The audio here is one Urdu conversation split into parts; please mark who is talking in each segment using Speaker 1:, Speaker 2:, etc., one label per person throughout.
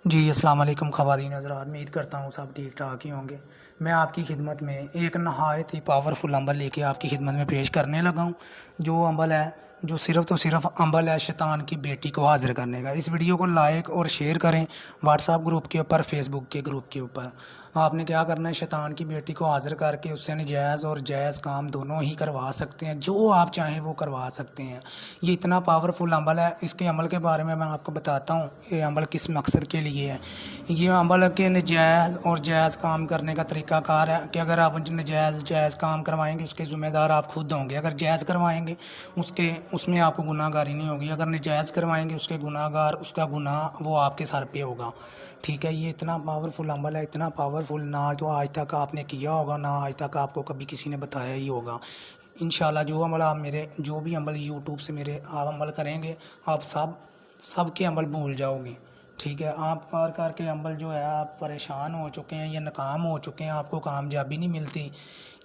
Speaker 1: جی السلام علیکم خواتین حضرات، امید کرتا ہوں سب ٹھیک ٹھاک ہی ہوں گے۔ میں آپ کی خدمت میں ایک نہایت ہی پاورفل عمل لے کے آپ کی خدمت میں پیش کرنے لگا ہوں۔ جو عمل ہے، جو صرف عمل ہے شیطان کی بیٹی کو حاضر کرنے کا۔ اس ویڈیو کو لائک اور شیئر کریں واٹس ایپ گروپ کے اوپر، فیس بک کے گروپ کے اوپر۔ آپ نے کیا کرنا ہے، شیطان کی بیٹی کو حاضر کر کے اس سے نجائز اور جائز کام دونوں ہی کروا سکتے ہیں، جو آپ چاہیں وہ کروا سکتے ہیں۔ یہ اتنا پاورفل عمل ہے، اس کے عمل کے بارے میں آپ کو بتاتا ہوں۔ یہ عمل کس مقصد کے لیے ہے؟ یہ عمل کے نجائز اور جائز کام کرنے کا طریقہ کار ہے کہ اگر آپ جائز کام کروائیں گے اس کے ذمہ دار آپ خود ہوں گے۔ اگر جائز کروائیں گے اس میں آپ کو گناہ گاری نہیں ہوگی۔ اگر نجائز کروائیں گے اس کے گناہ گار، اس کا گناہ وہ آپ کے سر پہ ہوگا۔ ٹھیک ہے، یہ اتنا پاورفل عمل ہے، اتنا پاورفل، نہ تو آج تک آپ نے کیا ہوگا، نہ آج تک آپ کو کبھی کسی نے بتایا ہی ہوگا۔ انشاءاللہ جو بھی عمل یوٹیوب سے آپ عمل کریں گے، آپ سب کے عمل بھول جاؤ گے۔ ٹھیک ہے، آپ کر کے عمل جو ہے آپ پریشان ہو چکے ہیں یا ناکام ہو چکے ہیں، آپ کو کامیابی نہیں ملتی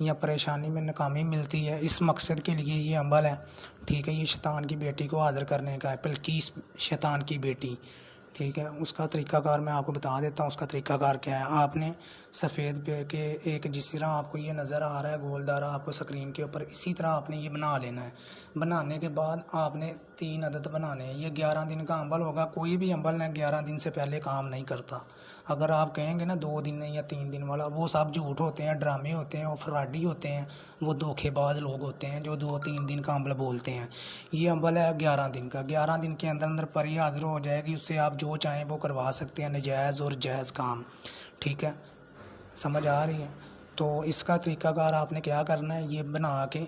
Speaker 1: یا پریشانی میں ناکامی ملتی ہے، اس مقصد کے لیے یہ عمل ہے۔ ٹھیک ہے، یہ شیطان کی بیٹی کو حاضر کرنے کا ہے، بلقیس شیطان کی بیٹی۔ ٹھیک ہے، اس کا طریقہ کار میں آپ کو بتا دیتا ہوں۔ اس کا طریقہ کار کیا ہے؟ آپ نے سفید پہ کے ایک جس طرح آپ کو یہ نظر آ رہا ہے گول دارا آپ کو سکرین کے اوپر، اسی طرح آپ نے یہ بنا لینا ہے۔ بنانے کے بعد آپ نے 3 عدد بنانے ہیں۔ یہ 11 دن کا عمل ہوگا۔ کوئی بھی عمل ہے 11 دن سے پہلے کام نہیں کرتا۔ اگر آپ کہیں گے نا 2 دن یا 3 دن والا، وہ سب جھوٹ ہوتے ہیں، ڈرامے ہوتے ہیں، وہ فراڈی ہوتے ہیں، وہ دھوکے باز لوگ ہوتے ہیں جو 2-3 دن کا عمل بولتے ہیں۔ یہ عمل ہے 11 دن کا۔ 11 دن کے اندر پری حاضر ہو جائے گی، اس سے آپ جو چاہیں وہ کروا سکتے ہیں، نجائز اور جائز کام۔ ٹھیک ہے، سمجھ آ رہی ہے؟ تو اس کا طریقہ کار آپ نے کیا کرنا ہے، یہ بنا کے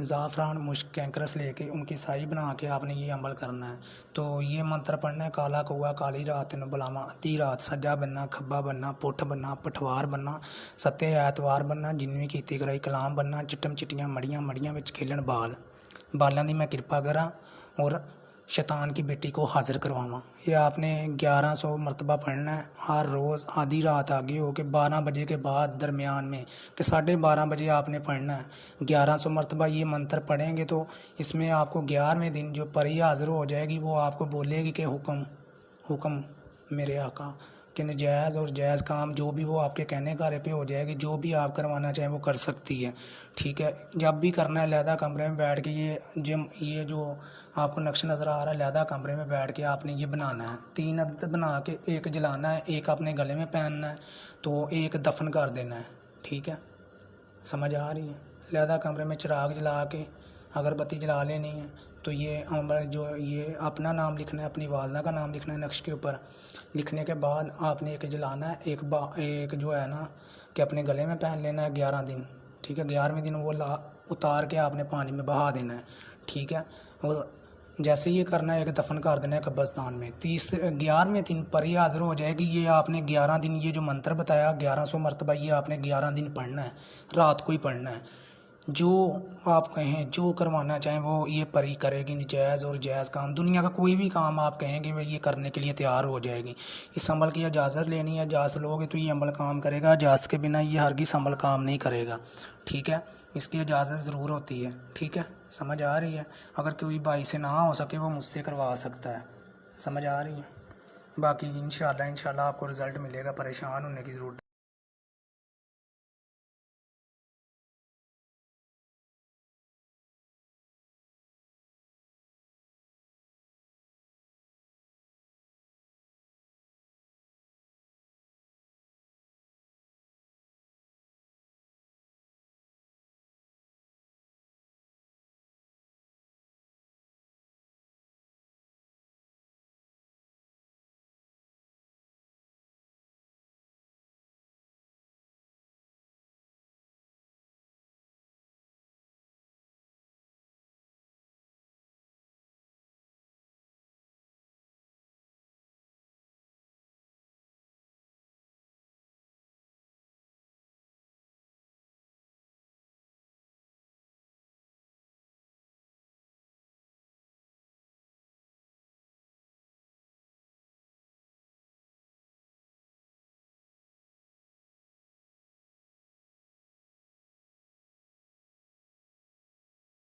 Speaker 1: زعفران مشک کینکرس لے کے ان کی سائی بنا کے آپ نے یہ عمل کرنا ہے۔ تو یہ منتر پڑھنا ہے: کالا کوا کالی رات نو بلاواں ادھی رات، سجا بننا کھبا بننا پٹھ بننا پٹھوار بننا، ستے ایتوار بننا، جنویں کیتی کرائی کلام بننا، چٹم چٹیاں مڑیاں مڑیاں وچ کھیلن بالاں دی میں کرپا کراں اور شیطان کی بیٹی کو حاضر کرواواں۔ یہ آپ نے 1100 مرتبہ پڑھنا ہے ہر روز، آدھی رات آگے ہو کے 12 بجے کے بعد درمیان میں کہ 12:30 بجے آپ نے پڑھنا ہے 1100 مرتبہ۔ یہ منتر پڑھیں گے تو اس میں آپ کو 11ویں دن جو پری حاضر ہو جائے گی، وہ آپ کو بولے گی کہ حکم میرے آقا، کہ نجائز اور جائز کام جو بھی وہ آپ کے کہنے کارے پہ ہو جائے گی، جو بھی آپ کروانا چاہیں وہ کر سکتی ہے۔ ٹھیک ہے، جب بھی کرنا ہے علیحدہ کمرے میں بیٹھ کے، یہ جو آپ کو نقش نظر آ رہا ہے، علیحدہ کمرے میں بیٹھ کے آپ نے یہ بنانا ہے۔ 3 عدد بنا کے ایک جلانا ہے، ایک اپنے گلے میں پہننا ہے، تو ایک دفن کر دینا ہے۔ ٹھیک ہے، سمجھ آ رہی ہے؟ علیحدہ کمرے میں چراغ جلا کے اگربتی جلا لینی ہے۔ تو یہ اپنا نام لکھنا ہے، اپنی والدہ کا نام لکھنا ہے نقش کے اوپر۔ لکھنے کے بعد آپ نے ایک جلانا ہے، ایک جو ہے نا کہ اپنے گلے میں پہن لینا ہے 11 دن۔ ٹھیک ہے، 11ویں دن وہ اتار کے آپ نے پانی میں بہا دینا ہے۔ ٹھیک ہے، اور جیسے یہ کرنا ہے ایک دفن کر دینا ہے قبرستان میں۔ 11ویں دن پری حاضر ہو جائے گی۔ یہ آپ نے 11 دن، یہ جو منتر بتایا 1100 مرتبہ، یہ آپ نے 11 دن پڑھنا ہے، رات کو ہی پڑھنا ہے۔ جو آپ کہیں، جو کروانا چاہیں وہ یہ پری کرے گی، نجائز اور جائز کام، دنیا کا کوئی بھی کام آپ کہیں گے وہ یہ کرنے کے لیے تیار ہو جائے گی۔ اس عمل کی اجازت لینی ہے، اجازت لوگے تو یہ عمل کام کرے گا، اجازت کے بنا یہ ہرگز عمل کام نہیں کرے گا۔ ٹھیک ہے، اس کی اجازت ضرور ہوتی ہے۔ ٹھیک ہے، سمجھ آ رہی ہے؟ اگر کوئی بھائی سے نہ ہو سکے وہ مجھ سے کروا سکتا ہے۔ سمجھ آ رہی ہے؟ باقی انشاءاللہ آپ کو رزلٹ ملے گا، پریشان ہونے کی ضرورت